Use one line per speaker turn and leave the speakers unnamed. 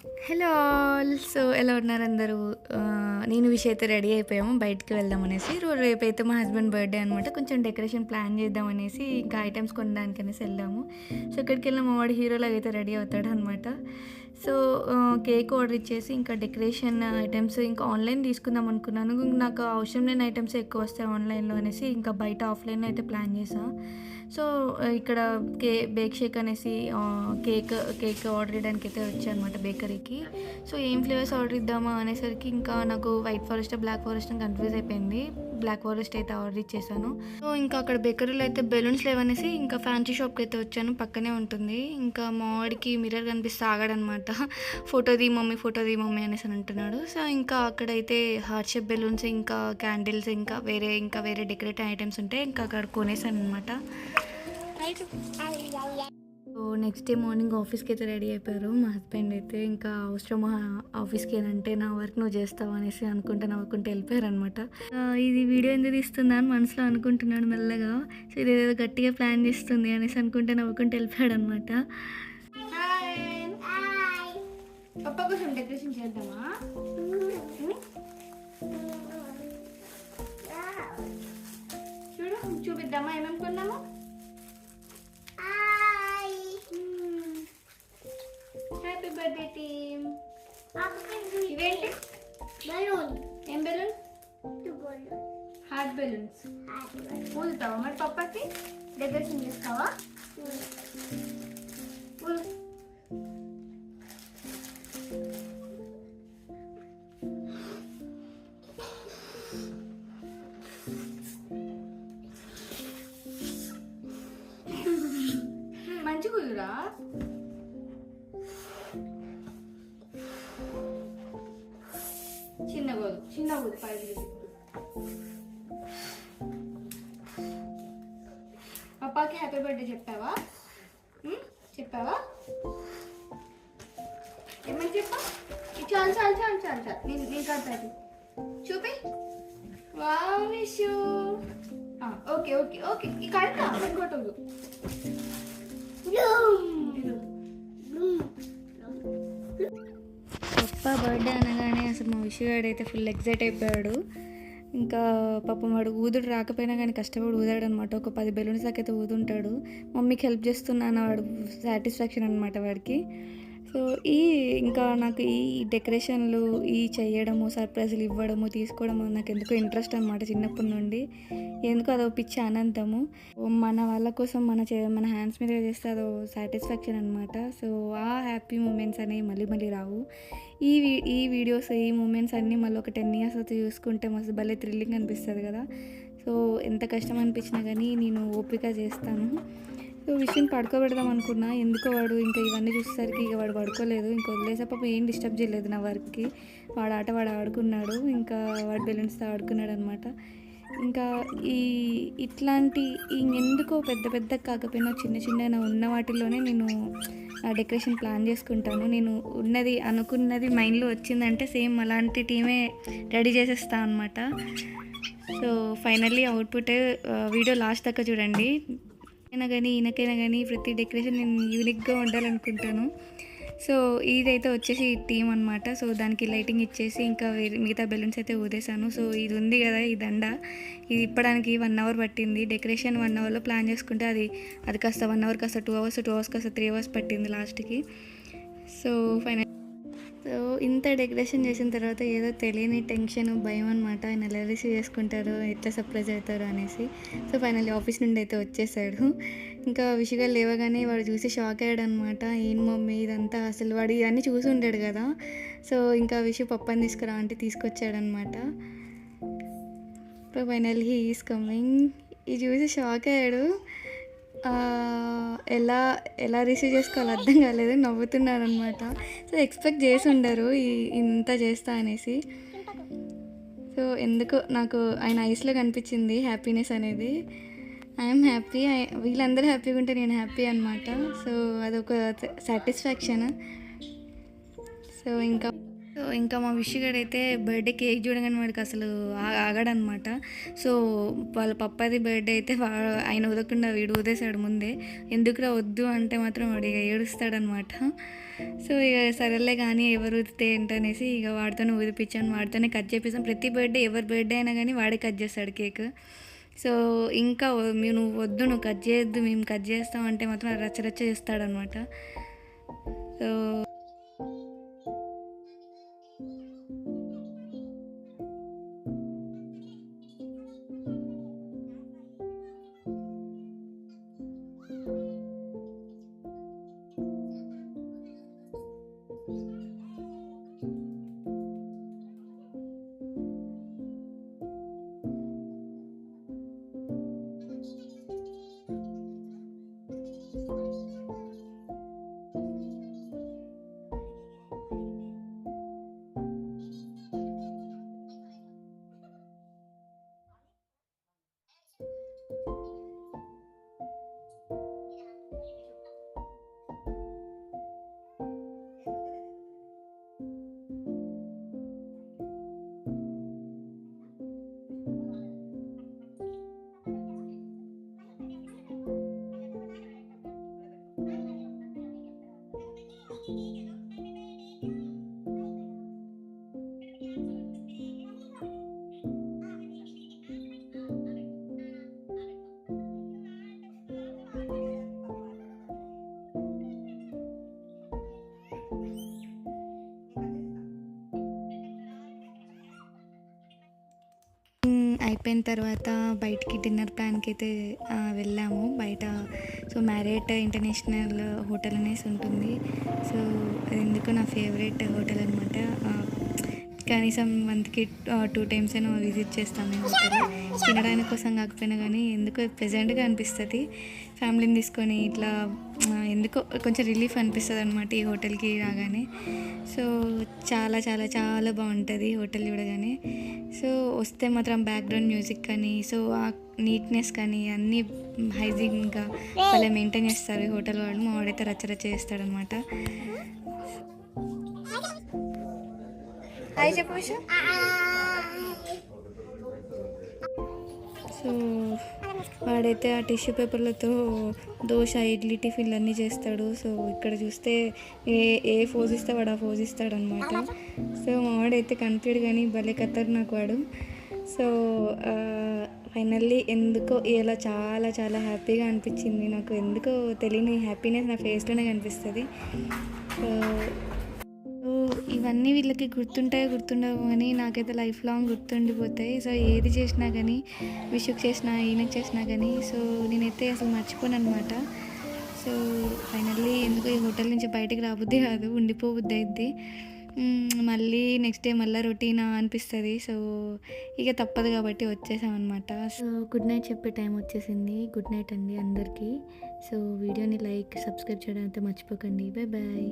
Hello all. So, ఎలా ఉన్నారు అందరూ? నేను విష్ అయితే రెడీ అయిపోయాము బయటికి వెళ్దాం అనేసి. రేపైతే మా హస్బెండ్ బర్త్‌డే అనమాట. కొంచెం డెకరేషన్ ప్లాన్ చేద్దాం అనేసి ఇంకా ఐటెమ్స్ కొనడానికనేసి వెళ్ళాము. సో, ఎక్కడికెళ్ళినా మా వాడు హీరోలాగా అయితే రెడీ అవుతాడనమాట. సో, కేక్ ఆర్డర్ ఇచ్చేసి ఇంకా డెకరేషన్ ఐటెమ్స్ ఇంకా ఆన్‌లైన్ తీసుకుందాం అనుకున్నాను. నాకు అవసరం లేని ఐటెమ్సే ఎక్కువ వస్తాయి ఆన్‌లైన్‌లో అనేసి ఇంకా బయట ఆఫ్‌లైన్‌లో అయితే ప్లాన్ చేశా. సో, ఇక్కడ బేక్ షేక్ అనేసి కేక్ కేక్ ఆర్డర్ చేయడానికైతే వచ్చానమాట బేకరీకి. సో, ఏం ఫ్లేవర్స్ ఆర్డర్ ఇద్దామా అనేసరికి ఇంకా నాకు వైట్ ఫారెస్ట్, బ్లాక్ ఫారెస్ట్ అని కన్‌ఫ్యూజ్ అయిపోయింది. బ్లాక్ ఫారెస్ట్ అయితే ఆర్డర్ ఇచ్చేసాను. సో, ఇంకా అక్కడ బేకరీలో అయితే బెలూన్స్ లేవనేసి ఇంకా ఫ్యాన్సీ షాప్‌కి అయితే వచ్చాను. పక్కనే ఉంటుంది. ఇంకా మా వాడికి మిర్రర్ కనిపిస్తే ఆగాడనమాట. ఫోటో తీ మమ్మీ, ఫోటో తీ మమ్మీ అనేసి అంటున్నాడు. సో, ఇంకా అక్కడైతే హార్ట్ షేప్ బెలూన్స్, ఇంకా క్యాండిల్స్, ఇంకా వేరే డెకరేటివ్ ఐటెమ్స్ ఉంటే ఇంకా అక్కడ కొనేసాననమాట. సో, నెక్స్ట్ డే మార్నింగ్ ఆఫీస్కి అయితే రెడీ అయిపోయారు మా హస్బెండ్ అయితే. ఇంకా అవసరమా ఆఫీస్కి అంటే నా వర్క్ నువ్వు చేస్తావు అనేసి నవ్వుకుంటూ వెళ్ళిపోయారనమాట. ఇది వీడియో ఎందుకు తీస్తుందా అని మనసులో అనుకుంటున్నాడు మెల్లగా. సో, ఇదేదో గట్టిగా ప్లాన్ చేస్తుంది అనేసి నవ్వుకుంటూ వెళ్ళిపోయాడు అనమాట. పప్ప కోసం డెకరేషన్ చేద్దామా? చూడు, చూపిద్దామా ఏమేమి కొన్నాము? Happy birthday team. ఇవేంటి? బలూన్. ఏం బెలూన్? Heart balloons. ఊదుతావా మరి పప్పకి? డెకరేషన్ చేస్తావా? మంచి కుదురా. చిన్న ఊదు పైకి. పప్పాకి హ్యాపీ బర్త్డే చెప్పావా? ఏమని చెప్పా? చాలు నేను కడతాది చూపి. వావ్ విషు. ఓకే ఈ కడతా ఇంకోటి. పప్ప బర్త్డే అనగానే అసలు మా విషయగాడు అయితే ఫుల్ ఎక్సైట్ అయిపోయాడు. ఇంకా పాపం వాడు ఊదుడు రాకపోయినా కానీ కష్టపడి ఊదాడు అనమాట. ఒక 10 బెలూన్స్ దాకా అయితే ఊదుంటాడు. మమ్మీకి హెల్ప్ చేస్తున్నాను వాడు సాటిస్ఫాక్షన్ అనమాట వాడికి. సో, ఇంకా నాకు ఈ డెకరేషన్లు చేయడము, సర్ప్రైజులు ఇవ్వడము, తీసుకోవడము నాకు ఎందుకో ఇంట్రెస్ట్ అనమాట చిన్నప్పటి నుండి. ఎందుకో అదో పిచ్చి ఆనందము. మన వాళ్ళ కోసం మన హ్యాండ్స్ మీద చేస్తే అదో సాటిస్ఫాక్షన్ అనమాట. సో, ఆ హ్యాపీ మూమెంట్స్ అనేవి మళ్ళీ రావు. ఈ వీడియోస్, ఈ మూమెంట్స్ అన్నీ మళ్ళీ ఒక 10 years అయితే చూసుకుంటే మస్తు భలే థ్రిల్లింగ్ అనిపిస్తుంది కదా. సో, ఎంత కష్టం అనిపించినా కానీ నేను ఓపిక చేస్తాను. సో, విషయం పడుకోబెడదాం అనుకున్నా. ఎందుకో వాడు ఇంకా ఇవన్నీ చూసేసరికి ఇక వాడు పడుకోలేదు. ఇంకా వదిలేసే పాప ఏం డిస్టర్బ్ చేయలేదు నా వర్క్కి. వాడు ఆడుకున్నాడు. ఇంకా వాడు బెలూన్స్తో ఆడుకున్నాడు అనమాట. ఇంకా ఇట్లాంటి ఇంకెందుకో పెద్ద కాకపోయినా చిన్న నా ఉన్న వాటిల్లోనే నేను డెకరేషన్ ప్లాన్ చేసుకుంటాను. నేను అనుకున్నది మైండ్లో వచ్చిందంటే సేమ్ అలాంటి టీమే రెడీ చేసేస్తాను అనమాట. So, finally output video last దాకా చూడండి. ఈయనకైనా కానీ ప్రతి డెకరేషన్ నేను యూనిక్గా ఉండాలనుకుంటాను. సో, ఇదైతే వచ్చేసి టీమ్ అనమాట. సో, దానికి లైటింగ్ ఇచ్చేసి ఇంకా మిగతా బెలూన్స్ అయితే ఊదేశాను. సో, ఇది ఉంది కదా ఈ దండ, ఇది ఇప్పడానికి 1 hour పట్టింది. డెకరేషన్ 1 hourలో ప్లాన్ చేసుకుంటే అది కాస్త 1 hour కాస్త 2 hours, 2 hours కాస్త 3 hours పట్టింది లాస్ట్కి. సో, ఇంత డెకరేషన్ చేసిన తర్వాత ఏదో తెలియని టెన్షన్, భయం అనమాట. ఆయన ఎలా రిసీవ్ చేసుకుంటారు, ఎట్లా సర్ప్రైజ్ అవుతారు అనేసి. సో, ఫైనల్లీ ఆఫీస్ నుండి అయితే వచ్చేసాడు. ఇంకా విషుగా లేవగానే వాడు చూసి షాక్ అయ్యాడు అనమాట. ఏం మమ్మీ ఇదంతా, అసలు వాడు ఇవన్నీ చూసి ఉంటాడు కదా. సో, ఇంకా విషు పప్పని తీసుకురా అంటే తీసుకొచ్చాడనమాట. So, finally he is coming. ఇది చూసి షాక్ అయ్యాడు. ఎలా రిసీవ్ చేసుకోవాలో అర్థం కాలేదు. నవ్వుతున్నాడు అనమాట. సో, ఎక్స్పెక్ట్ చేసి ఉండరు ఇంత చేస్తా అనేసి. సో, ఎందుకో నాకు ఆయన ఐస్లో కనిపించింది హ్యాపీనెస్ అనేది. I'm happy. వీళ్ళందరూ హ్యాపీగా ఉంటే నేను హ్యాపీ అనమాట. సో, అదొక సాటిస్ఫాక్షన్. సో, ఇంకా సో, ఇంకా మా విషుగాడైతే బర్త్‌డే కేక్ చూడంగానే వాడికి అసలు ఆగడనమాట. సో, వాళ్ళ పప్పాది బర్త్‌డే అయితే ఆయన ఊదకుండా వీడు ఊదేశాడు ముందే. ఎందుకురా వద్దు అంటే మాత్రం వాడు ఇక ఏడుస్తాడనమాట. సో, ఇక సరేలే కానీ ఎవరు ఊదితే ఏంటనేసి ఇక వాడితోనే ఊదిపించాను. వాడితోనే కట్ చేపిస్తాం. ప్రతి బర్త్‌డే ఎవరి బర్త్‌డే అయినా కానీ వాడే కట్ చేస్తాడు కేక్. సో, ఇంకా నువ్వు వద్దు, నువ్వు కట్ చేయొద్దు, మేము కట్ చేస్తాం అంటే మాత్రం రచ్చ రచ్చ చేస్తాడనమాట. సో అయిపోయిన తర్వాత బయటికి డిన్నర్ ప్లాన్కి అయితే వెళ్ళాము. బయట సో మ్యారియట్ ఇంటర్నేషనల్ హోటల్ అనేసి ఉంటుంది. సో అది ఎందుకో నా ఫేవరెట్ హోటల్ అనమాట. కనీసం మంత్కి 2 టైమ్స్ అయినా విజిట్ చేస్తాము ఈ హోటల్. తినడానికి కోసం కాకపోయినా కానీ ఎందుకో ప్లెజెంట్గా అనిపిస్తుంది. ఫ్యామిలీని తీసుకొని ఇట్లా ఎందుకో కొంచెం రిలీఫ్ అనిపిస్తుంది అనమాట ఈ హోటల్కి రాగానే. సో చాలా చాలా చాలా బాగుంటుంది హోటల్ చూడగానే. సో వస్తే మాత్రం బ్యాక్గ్రౌండ్ మ్యూజిక్ కానీ, సో ఆ నీట్నెస్ కానీ అన్నీ హైజీన్గా వాళ్ళే మెయింటైన్ చేస్తారు ఈ హోటల్ వాళ్ళు. మా వాడైతే రచ్చరచ్చ చేస్తాడనమాట. హాయ్ చెప్పు విషయం. సో వాడైతే ఆ టిష్యూ పేపర్లతో దోశ, ఇడ్లీ, టిఫిన్లు అన్నీ చేస్తాడు. సో ఇక్కడ చూస్తే ఏ ఫోజ్ ఇస్తే వాడు ఆ ఫోజ్ ఇస్తాడనమాట. సో మా వాడైతే కనిపించడు కానీ భలే ఖతర్నాక్ వాడు. సో ఫైనల్లీ ఎందుకో ఇలా చాలా చాలా హ్యాపీగా అనిపించింది నాకు. ఎందుకో తెలియని హ్యాపీనెస్ నా ఫేస్లోనే కనిపిస్తుంది. సో ఇవన్నీ వీళ్ళకి గుర్తుండవు కానీ నాకైతే లైఫ్ లాంగ్ గుర్తుండిపోతాయి. సో ఏది చేసినా కానీ, విషుకు చేసినా, ఈయనకు చేసినా కానీ సో నేనైతే అసలు మర్చిపోను అనమాట. సో ఫైనల్లీ ఎందుకో ఈ హోటల్ నుంచి బయటకు రాబుద్ది కాదు, ఉండిపోబుద్ది అయిద్ది. మళ్ళీ నెక్స్ట్ డే మళ్ళీ రొటీనా అనిపిస్తుంది. సో ఇక తప్పదు కాబట్టి వచ్చేసామన్నమాట. సో గుడ్ నైట్ చెప్పే టైం వచ్చేసింది. గుడ్ నైట్ అండి అందరికీ. సో వీడియోని లైక్, సబ్స్క్రైబ్ చేయడం అయితే మర్చిపోకండి. Bye bye.